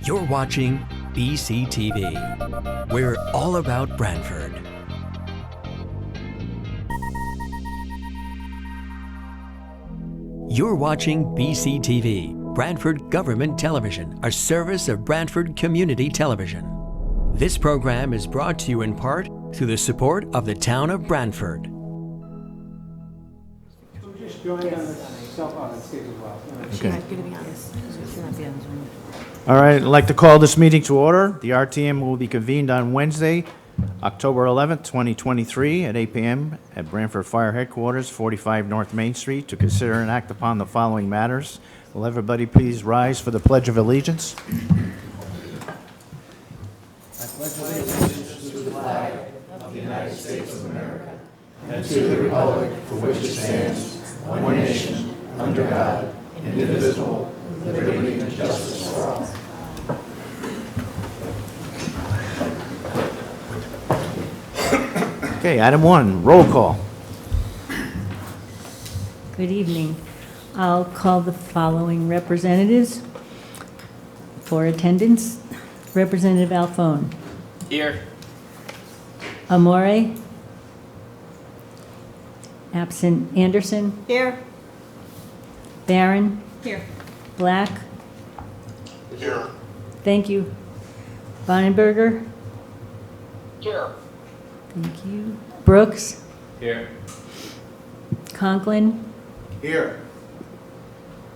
You're watching BCTV. We're all about Branford. You're watching BCTV, Branford Government Television, a service of Branford Community Television. This program is brought to you in part through the support of the town of Branford. Just join on the cell phone and stage as well. Okay. All right, I'd like to call this meeting to order. The RTM will be convened on Wednesday, October 11th, 2023, at 8 p.m. at Branford Fire Headquarters, 45 North Main Street, to consider and act upon the following matters. Will everybody please rise for the Pledge of Allegiance? Okay, item one, roll call. Good evening. I'll call the following representatives for attendance. Representative Alphone. Here. Amore. Absent Anderson. Here. Barron. Here. Black. Here. Thank you. Bonenberger. Here. Thank you. Brooks. Here. Conklin. Here.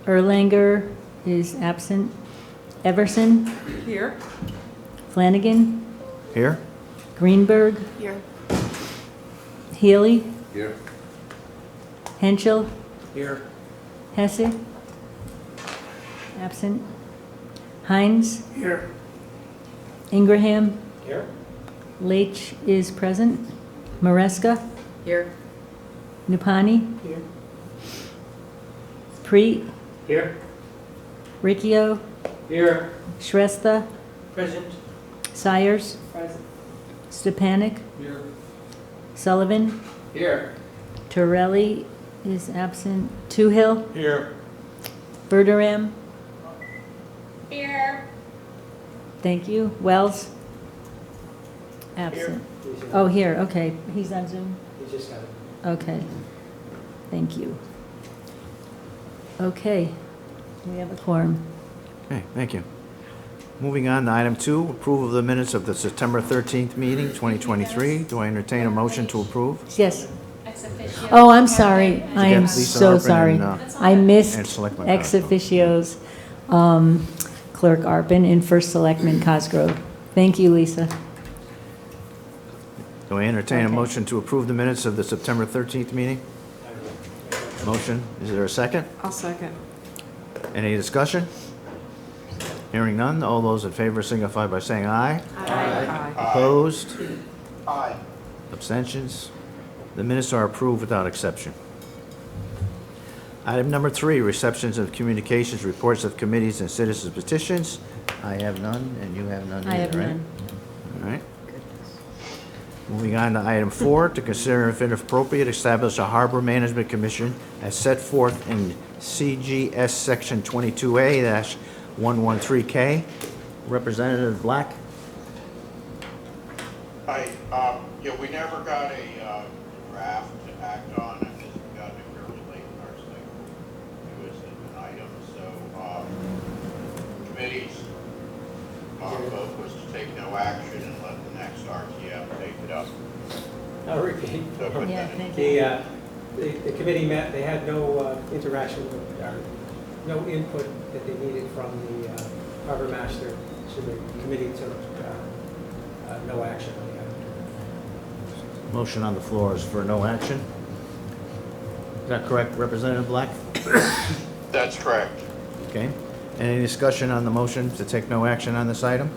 Erlanger is absent. Everson. Here. Flanagan. Here? Greenberg. Here. Healy. Here. Henschel. Here. Hesse. Absent. Hines. Here. Ingraham. Here. Leach is present. Maresca. Here. Nupani. Here. Preet. Here. Riccio. Here. Shrestha. Present. Sires. Present. Stepanik. Here. Sullivan. Here. Torelli is absent. Toohill. Here. Verderam. Here. Thank you. Wells. Absent. Oh, here, okay. He's on Zoom? He just got it. Okay. Thank you. Okay. We have a quorum. Okay, thank you. Moving on to item two, approval of the minutes of the September 13th meeting, 2023. Do I entertain a motion to approve? Yes. Oh, I'm sorry. I am Lisa so Harper sorry. and, I and missed Selectman ex Cosgrove. officios, Clerk Arpin and First Selectman Cosgrove. Thank you, Lisa. Do I entertain a Okay. motion to approve the minutes of the September 13th meeting? Motion, is there a second? I'll second. Any discussion? Hearing none, all those in favor signify by saying aye. Aye. Opposed? Aye. Abstentions? The minutes are approved without exception. Item number three, receptions of communications, reports of committees and citizens petitions. I have none, and you have none I have either, right? none. All right. Moving on to item four, to consider if appropriate, establish a harbor management commission as set forth in CGS section 22A-113K. Representative Black? Hi, yeah, we never got a draft to act on. I just got it fairly late in our cycle. It was an item, so committee's vote was to take no action and let the next RTM take it up. I'll repeat. So put Yeah, that in. thank you. The committee met, they had no interaction with, no input that they needed from the harbor master, so the committee took no action on the item. Motion on the floor is for no action. Is that correct, Representative Black? That's correct. Okay. Any discussion on the motion to take no action on this item?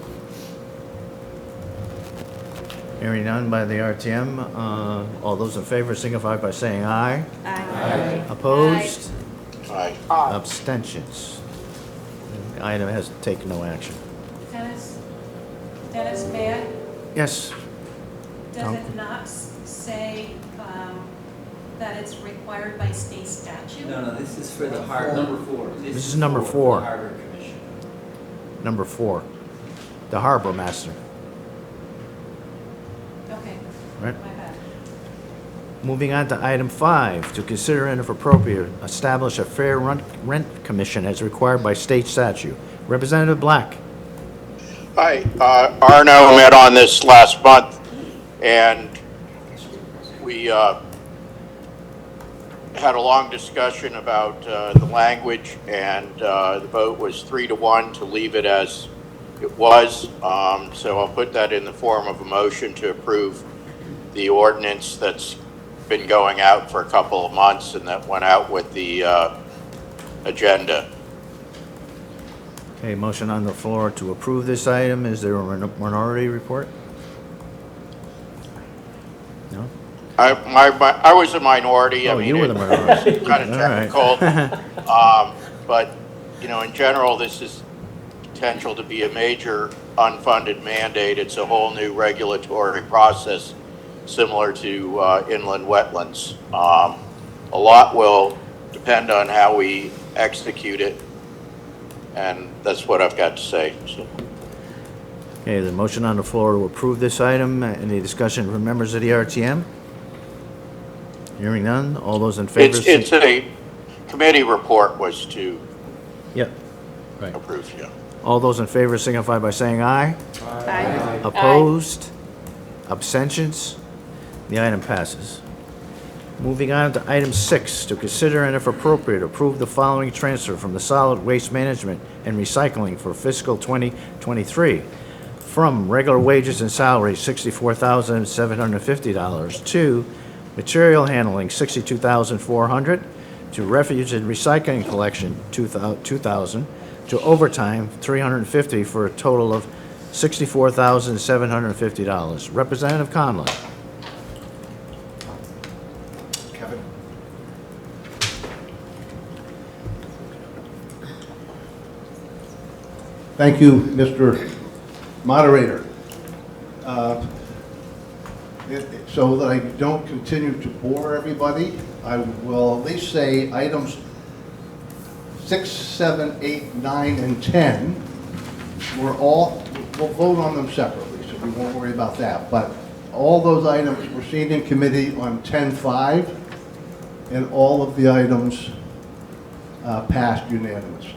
Hearing none by the RTM. All those in favor signify by saying aye. Aye. Opposed? Aye. Abstentions? The item has taken no action. Dennis, may I? Yes. Does it not say that it's required by state statute? No, this is for the harbor. Number 4. This is number 4. Harbor Commission. Number 4. the harbor master. Okay, Right. my bad. Moving on to item 5, to consider and if appropriate, establish a fair rent commission as required by state statute. Representative Black. Hi, Arno met on this last month, and we had a long discussion about the language, and the vote was 3-1 to leave it as it was. So I'll put that in the form of a motion to approve the ordinance that's been going out for a couple of months and that went out with the agenda. Okay, motion on the floor to approve this item. Is there a minority report? No? I was a minority. Oh, I mean, you were the minority. kind of All right. technical. But, you know, in general, this is potential to be a major unfunded mandate. It's a whole new regulatory process similar to inland wetlands. A lot will depend on how we execute it, and that's what I've got to say. So. Okay, the motion on the floor to approve this item. Any discussion from members of the RTM? Hearing none. All those in favor? It's a committee report was to Yep. Right. approve, yeah. All those in favor signify by saying aye. Aye. Opposed? Abstentions? The item passes. Moving on to item 6, to consider and if appropriate, approve the following transfer from the Solid Waste Management and Recycling for fiscal 2023 from regular wages and salaries, $64,750, to material handling, $62,400, to refuge and recycling collection, $2,000, to overtime, $350, for a total of $64,750. Representative Conlon. Kevin. Thank you, Mr. Moderator. So that I don't continue to bore everybody, I will at least say items 6, 7, 8, 9, and 10 we'll vote on them separately, so we won't worry about that. But all those items were seen in committee on 10-5, and all of the items passed unanimously.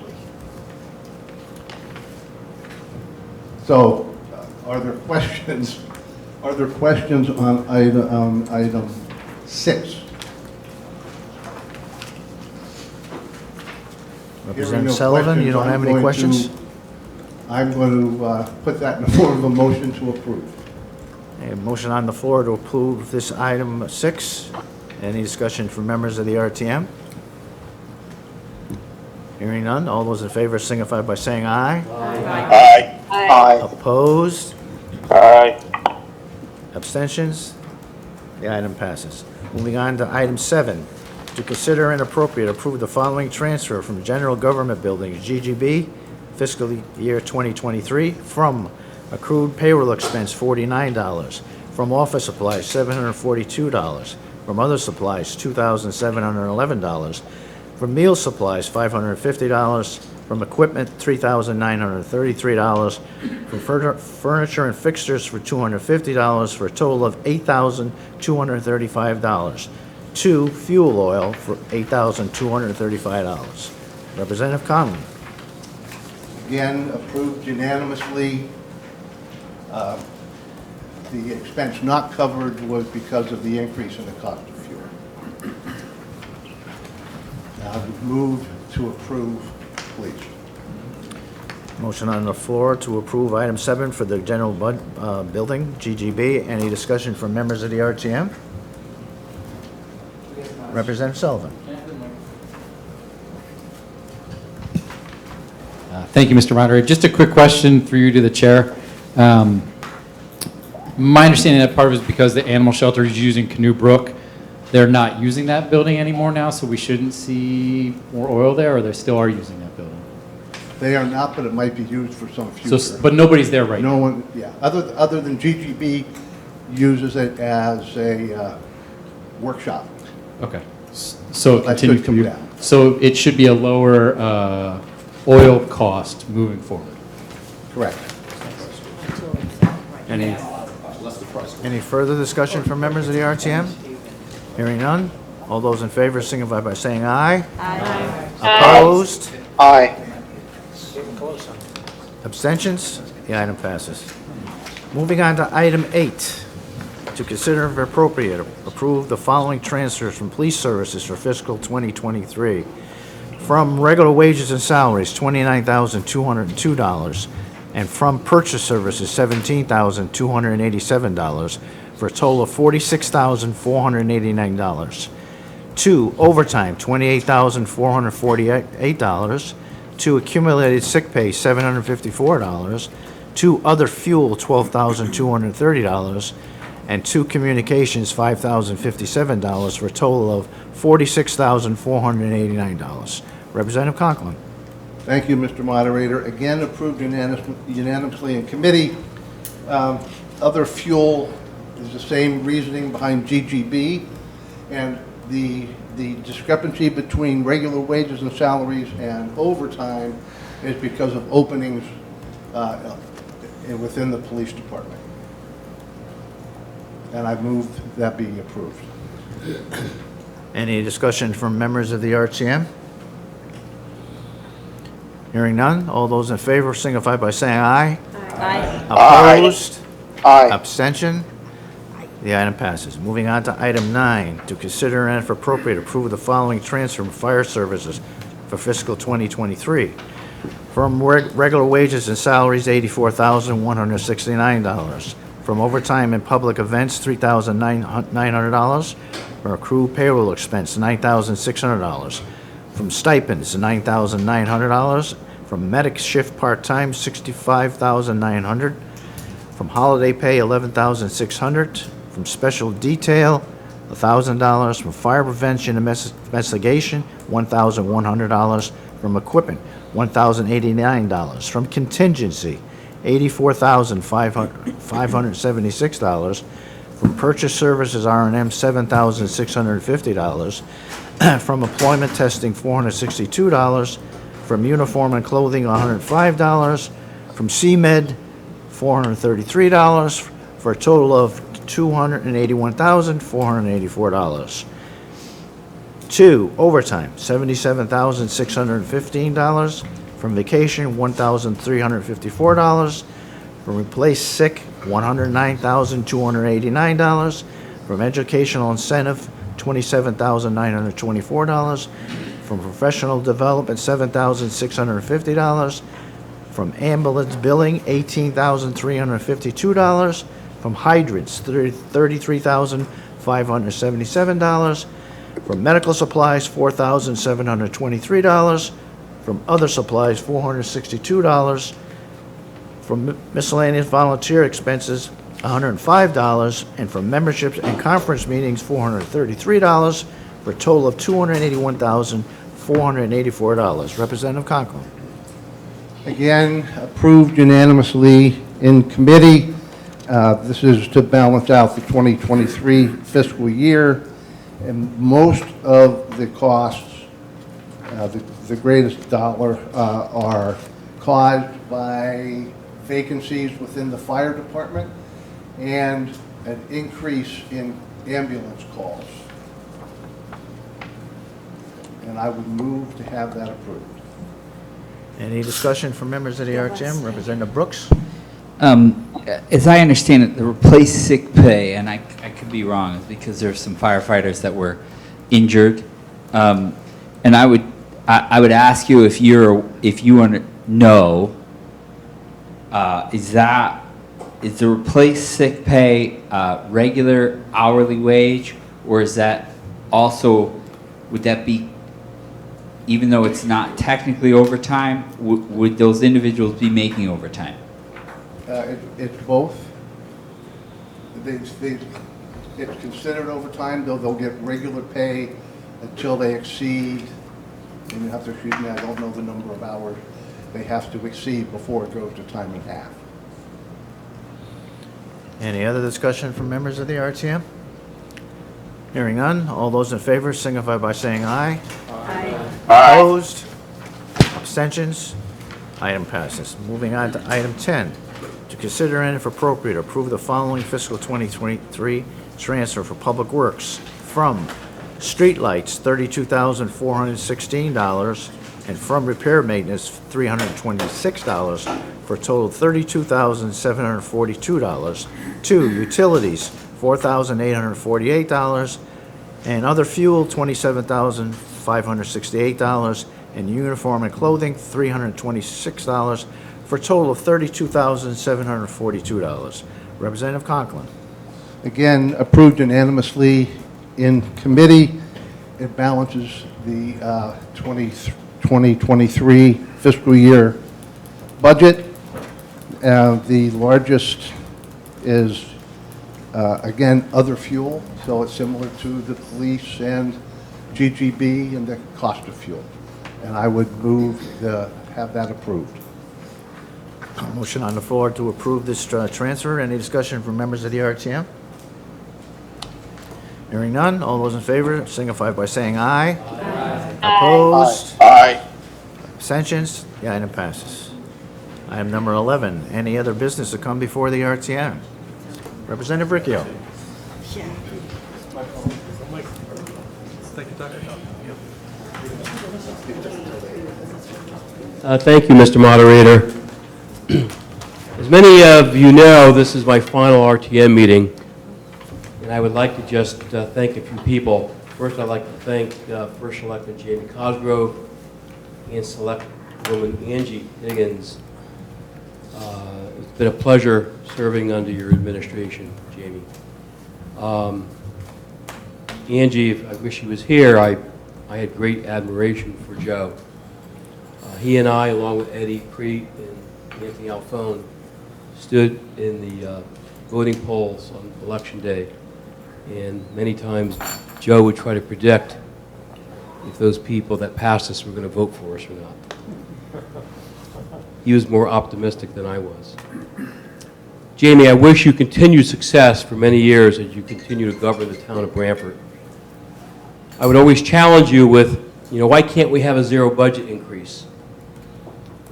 So, are there questions? Are there questions on item 6? Representative Sullivan, you don't have any questions? I'm going to put that in the form of a motion to approve. A motion on the floor to approve this item 6. Any discussion from members of the RTM? Hearing none. All those in favor signify by saying aye. Aye. Aye. Opposed? Aye. Abstentions? The item passes. Moving on to item 7, to consider and appropriate approve the following transfer from General Government Buildings, GGB, fiscal year 2023, from accrued payroll expense, $49, from office supplies, $742, from other supplies, $2,711, from meal supplies, $550, from equipment, $3,933, from furniture and fixtures for $250, for a total of $8,235, to fuel oil for $8,235. Representative Conlon. Again, approved unanimously. The expense not covered was because of the increase in the cost of fuel. Now, move to approve, please. Motion on the floor to approve item 7 for the general building, GGB. Any discussion from members of the RTM? Representative Sullivan. Thank you, Mr. Moderator. Just a quick question for you to the chair. My understanding that part of it is because the animal shelter is using Canoe Brook. They're not using that building anymore now, so we shouldn't see more oil there, or they still are using that building? They are not, but it might be used for some future. So, but nobody's there right No now? one, yeah, other than GGB uses it as a workshop. Okay. So That continue should come for you. down. So it should be a lower oil cost moving forward? Correct. Any further discussion from members of the RTM? Hearing none. All those in favor signify by saying aye. Aye. Opposed? Aye. Getting close on it. Abstentions? The item passes. Moving on to item 8. To consider if appropriate, approve the following transfers from police services for fiscal 2023. From regular wages and salaries, $29,202, and from purchase services, $17,287, for a total of $46,489. To overtime, $28,448. To accumulated sick pay, $754. To other fuel, $12,230. And to communications, $5,057, for a total of $46,489. Representative Conklin. Thank you, Mr. Moderator. Again, approved unanimously in committee. Other fuel is the same reasoning behind GGB, and the discrepancy between regular wages and salaries and overtime is because of openings within the police department. And I move that be approved. Any discussion from members of the RTM? Hearing none. All those in favor signify by saying aye. Aye. Opposed? Aye. Abstention? The item passes. Moving on to item 9, to consider and if appropriate, approve the following transfer from fire services for fiscal 2023. From regular wages and salaries, $84,169. From overtime and public events, $3,900. From accrued payroll expense, $9,600. From stipends, $9,900. From medic shift part-time, $65,900. From holiday pay, $11,600. From special detail, $1,000. From fire prevention and investigation, $1,100. From equipment, $1,089. From contingency, $84,576. From purchase services R&M, $7,650. From employment testing, $462. From uniform and clothing, $105. From CMed, $433, for a total of $281,484. 2, overtime, $77,615. From vacation, $1,354. From replace sick, $109,289. From educational incentive, $27,924. From professional development, $7,650. From ambulance billing, $18,352. From hydrants, $33,577. From medical supplies, $4,723. From other supplies, $462. From miscellaneous volunteer expenses, $105. And from memberships and conference meetings, $433, for a total of $281,484. Representative Conklin. Again, approved unanimously in committee. This is to balance out the 2023 fiscal year, and most of the costs, the greatest dollar, are caused by vacancies within the fire department and an increase in ambulance calls. And I would move to have that approved. Any discussion from members of the RTM? Representative Brooks? As I understand it, the replace sick pay, and I could be wrong, is because there's some firefighters that were injured. And I would ask you if you know, is the replace sick pay regular hourly wage, or is that also, would that be, even though it's not technically overtime, would those individuals be making overtime? It's both. It's considered overtime, though they'll get regular pay until they exceed, and you have to excuse me, I don't know the number of hours they have to exceed before it goes to time and a half. Any other discussion from members of the RTM? Hearing none. All those in favor signify by saying aye. Aye. Opposed? Abstentions? Item passes. Moving on to item 10, to consider and if appropriate, approve the following fiscal 2023 transfer for Public Works from streetlights, $32,416, and from repair maintenance, $326, for a total of $32,742. 2, utilities, $4,848, and other fuel, $27,568, and uniform and clothing, $326, for a total of $32,742. Representative Conklin. Again, approved unanimously in committee. It balances the 2023 fiscal year budget. The largest is, again, other fuel, so it's similar to the police and GGB and the cost of fuel. And I would move to have that approved. Motion on the floor to approve this transfer. Any discussion from members of the RTM? Hearing none, all those in favor signify by saying aye. Aye. Opposed? Aye. Abstentions? The item passes. Item number 11, any other business to come before the RTM? Representative Ricchio. Thank you, Mr. Moderator. As many of you know, this is my final RTM meeting, and I would like to just thank a few people. First, I'd like to thank First Selectman Jamie Cosgrove and Selectwoman Angie Higgins. It's been a pleasure serving under your administration, Jamie. Angie, I wish he was here. I had great admiration for Joe. He and I, along with Eddie Preet and Anthony Alphone, stood in the voting polls on Election Day. And many times, Joe would try to predict if those people that passed us were going to vote for us or not. He was more optimistic than I was. Jamie, I wish you continued success for many years as you continue to govern the town of Branford. I would always challenge you with, why can't we have a zero budget increase?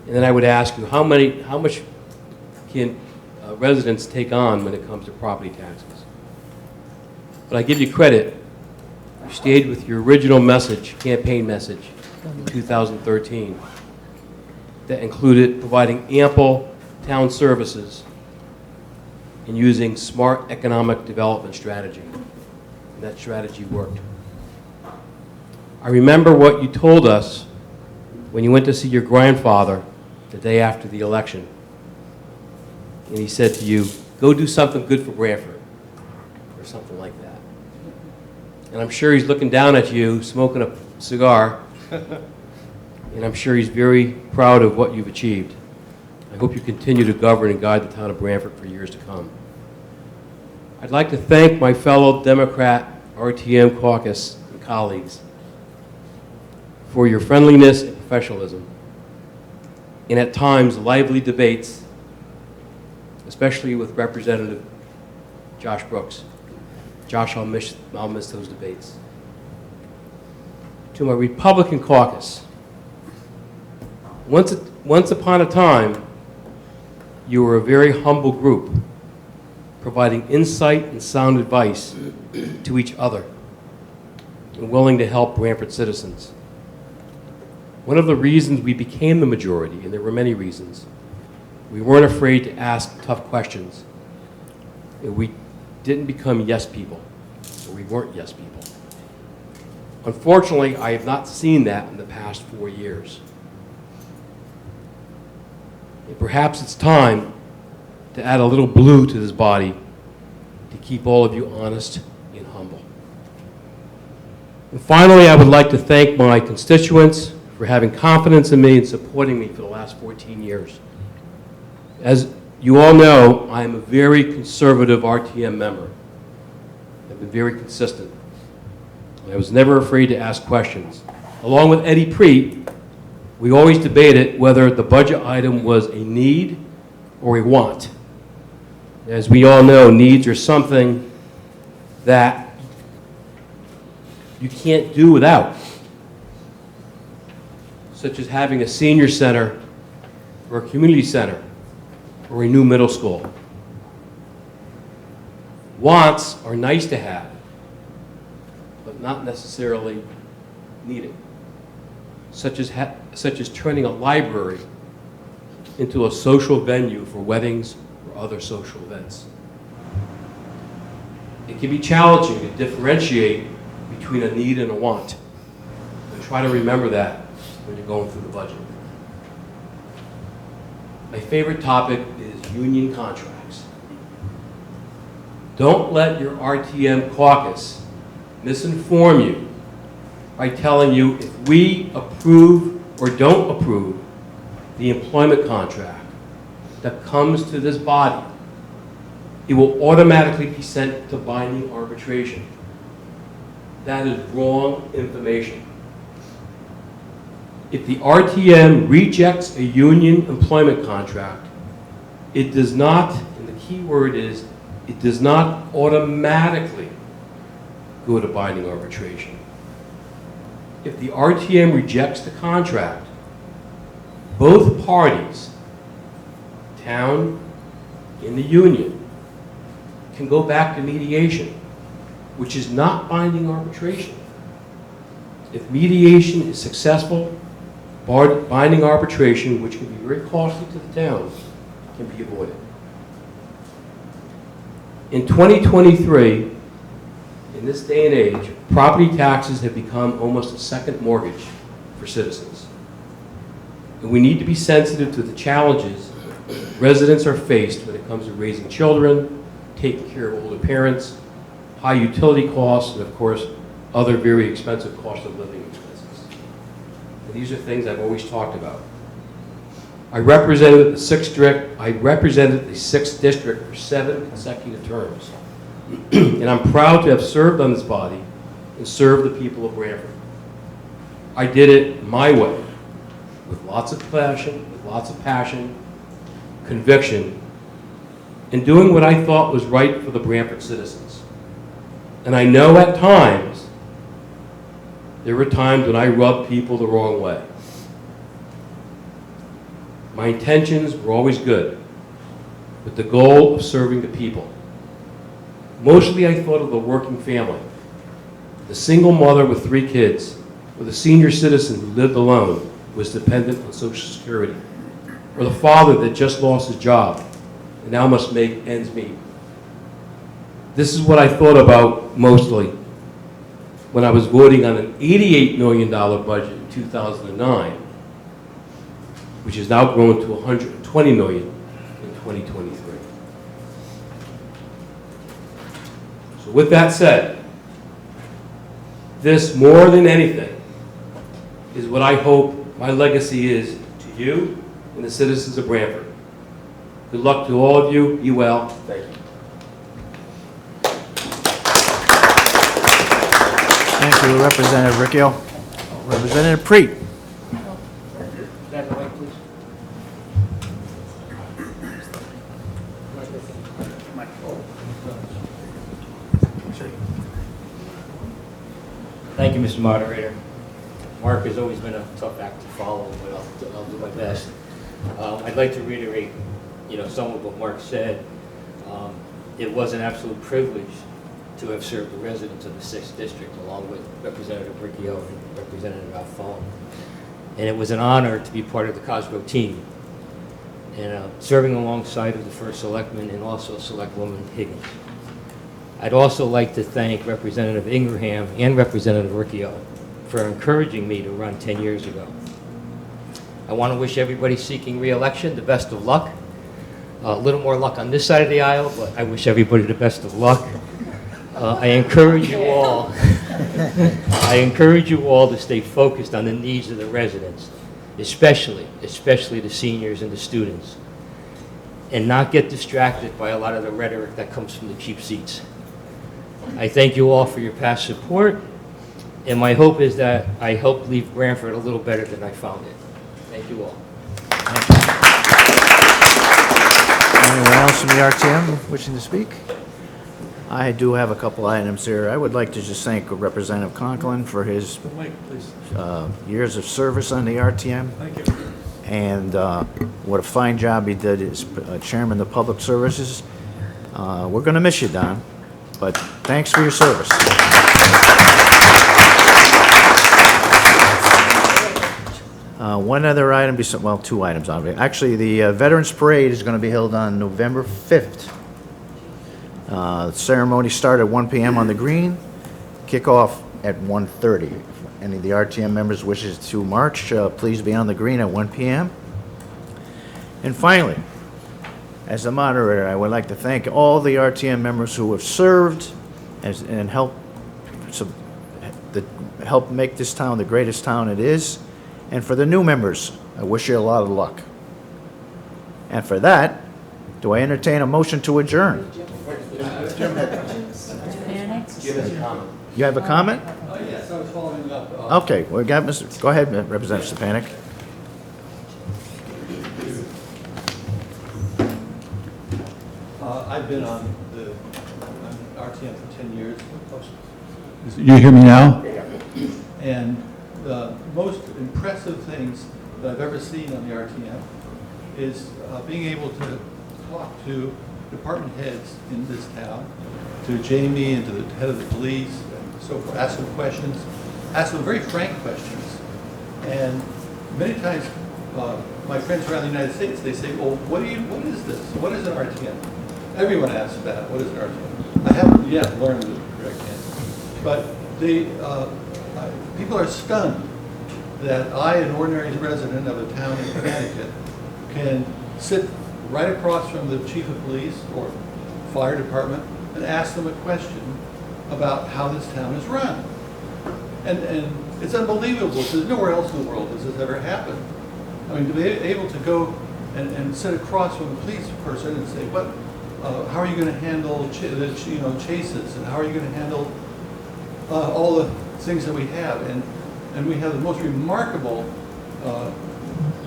And then I would ask you, how much can residents take on when it comes to property taxes? But I give you credit. You stayed with your original message, campaign message, in 2013, that included providing ample town services and using smart economic development strategy. And that strategy worked. I remember what you told us when you went to see your grandfather the day after the election. And he said to you, go do something good for Branford, or something like that. And I'm sure he's looking down at you, smoking a cigar, and I'm sure he's very proud of what you've achieved. I hope you continue to govern and guide the town of Branford for years to come. I'd like to thank my fellow Democrat RTM caucus and colleagues for your friendliness and professionalism, and at times lively debates, especially with Representative Josh Brooks. Josh, I'll miss those debates. To my Republican caucus, once upon a time, you were a very humble group, providing insight and sound advice to each other, and willing to help Branford citizens. One of the reasons we became the majority, and there were many reasons, we weren't afraid to ask tough questions. And we didn't become yes people, or we weren't yes people. Unfortunately, I have not seen that in the past 4 years. And perhaps it's time to add a little blue to this body to keep all of you honest and humble. And finally, I would like to thank my constituents for having confidence in me and supporting me for the last 14 years. As you all know, I am a very conservative RTM member. I've been very consistent. And I was never afraid to ask questions. Along with Eddie Preet, we always debated whether the budget item was a need or a want. As we all know, needs are something that you can't do without, such as having a senior center or a community center or a new middle school. Wants are nice to have, but not necessarily needed, such as turning a library into a social venue for weddings or other social events. It can be challenging to differentiate between a need and a want. And try to remember that when you're going through the budget. My favorite topic is union contracts. Don't let your RTM caucus misinform you by telling you if we approve or don't approve the employment contract that comes to this body, it will automatically be sent to binding arbitration. That is wrong information. If the RTM rejects a union employment contract, it does not, and the key word is, it does not automatically go to binding arbitration. If the RTM rejects the contract, both parties, town and the union, can go back to mediation, which is not binding arbitration. If mediation is successful, binding arbitration, which can be very costly to the town, can be avoided. In 2023, in this day and age, property taxes have become almost a second mortgage for citizens. And we need to be sensitive to the challenges residents are faced when it comes to raising children, taking care of older parents, high utility costs, and of course, other very expensive cost of living expenses. And these are things I've always talked about. I represented the 6th district for 7 consecutive terms. And I'm proud to have served on this body and served the people of Branford. I did it my way, with lots of passion, conviction, and doing what I thought was right for the Branford citizens. And I know at times, there were times when I rubbed people the wrong way. My intentions were always good, with the goal of serving the people. Mostly I thought of the working family, the single mother with 3 kids, or the senior citizen who lived alone, was dependent on Social Security, or the father that just lost his job and now must make ends meet. This is what I thought about mostly when I was voting on an $88 million budget in 2009, which has now grown to $120 million in 2023. So with that said, this more than anything is what I hope my legacy is to you and the citizens of Branford. Good luck to all of you. Be well. Thank you. Thank you, Representative Riccio. Representative Preet. Thank you, Mr. Moderator. Mark has always been a tough act to follow, but I'll do my best. I'd like to reiterate, some of what Mark said. It was an absolute privilege to have served the residents of the 6th District, along with Representative Riccio and Representative Alfone. And it was an honor to be part of the Cosgrove team, and serving alongside of the First Selectman and also Selectwoman Higgins. I'd also like to thank Representative Ingraham and Representative Riccio for encouraging me to run 10 years ago. I want to wish everybody seeking re-election the best of luck. A little more luck on this side of the aisle, but I wish everybody the best of luck. I encourage you all to stay focused on the needs of the residents, especially the seniors and the students, and not get distracted by a lot of the rhetoric that comes from the cheap seats. I thank you all for your past support, and my hope is that I help leave Branford a little better than I found it. Thank you all. Anyone else from the RTM wishing to speak? I do have a couple items here. I would like to just thank Representative Conklin for his years of service on the RTM. Thank you. and what a fine job he did as chairman of the Public Services. We're going to miss you, Don, but thanks for your service. One other item, well, two items on it. Actually, the Veterans Parade is going to be held on November 5th. The ceremony started at 1 p.m. on the green, kickoff at 1:30. If any of the RTM members wishes to march, please be on the green at 1 p.m. And finally, as the moderator, I would like to thank all the RTM members who have served and helped make this town the greatest town it is. And for the new members, I wish you a lot of luck. And for that, do I entertain a motion to adjourn? You have a comment? Oh, yes, I was following up. Okay, we got Mr. Go ahead, Representative Stepanek. I've been on RTM for 10 years. You hear me now? And the most impressive things that I've ever seen on the RTM is being able to talk to department heads in this town, to Jamie and to the head of the police and so forth, ask them questions, ask them very frank questions. And many times, my friends around the United States, they say, well, what is this? What is an RTM? Everyone asks that, what is an RTM? I haven't yet learned the correct answer. But people are stunned that I, an ordinary resident of a town in Connecticut, can sit right across from the chief of police or fire department and ask them a question about how this town is run. And it's unbelievable. There's nowhere else in the world has this ever happened. I mean, to be able to go and sit across from a police person and say, how are you going to handle chases, and how are you going to handle all the things that we have? And we have the most remarkable,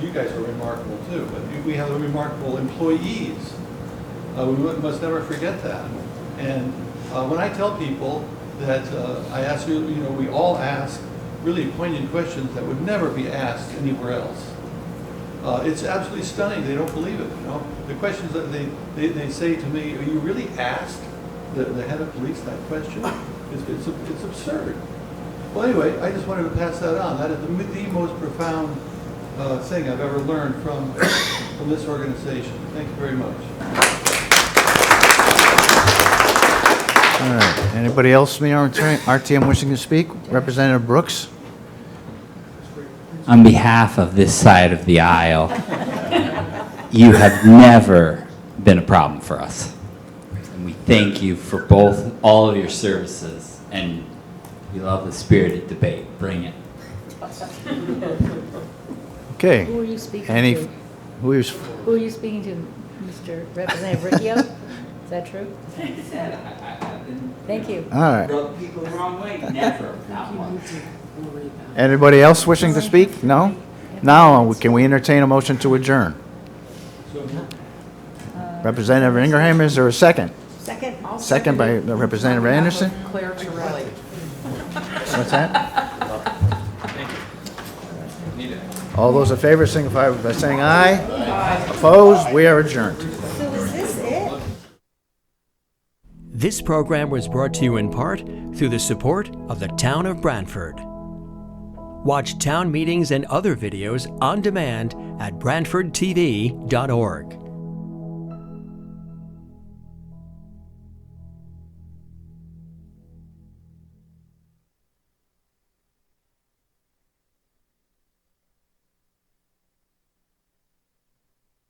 you guys are remarkable too, but we have the remarkable employees. We must never forget that. And when I tell people that I ask you, we all ask really poignant questions that would never be asked anywhere else. It's absolutely stunning. They don't believe it. The questions that they say to me, "Are you really asked the head of police that question?" It's absurd. Well, anyway, I just wanted to pass that on. That is the most profound thing I've ever learned from this organization. Thank you very much. All right. Anybody else from the RTM wishing to speak? Representative Brooks? On behalf of this side of the aisle, you have never been a problem for us. And we thank you for all of your services, and we love the spirited debate. Bring it. Okay. Who are you speaking to? Who is? Who are you speaking to, Mr. Representative Riccio? Is that true? Thank you. All right. Rub people the wrong way. Never. Not once. Anybody else wishing to speak? No? Now, can we entertain a motion to adjourn? Representative Ingraham, is there a second? Second. Second by Representative Anderson? Claire Torelli. What's that? All those in favor signify by saying aye. Aye. Opposed? We are adjourned. So is this it? This program was brought to you in part through the support of the Town of Branford. Watch town meetings and other videos on demand at BranfordTV.org.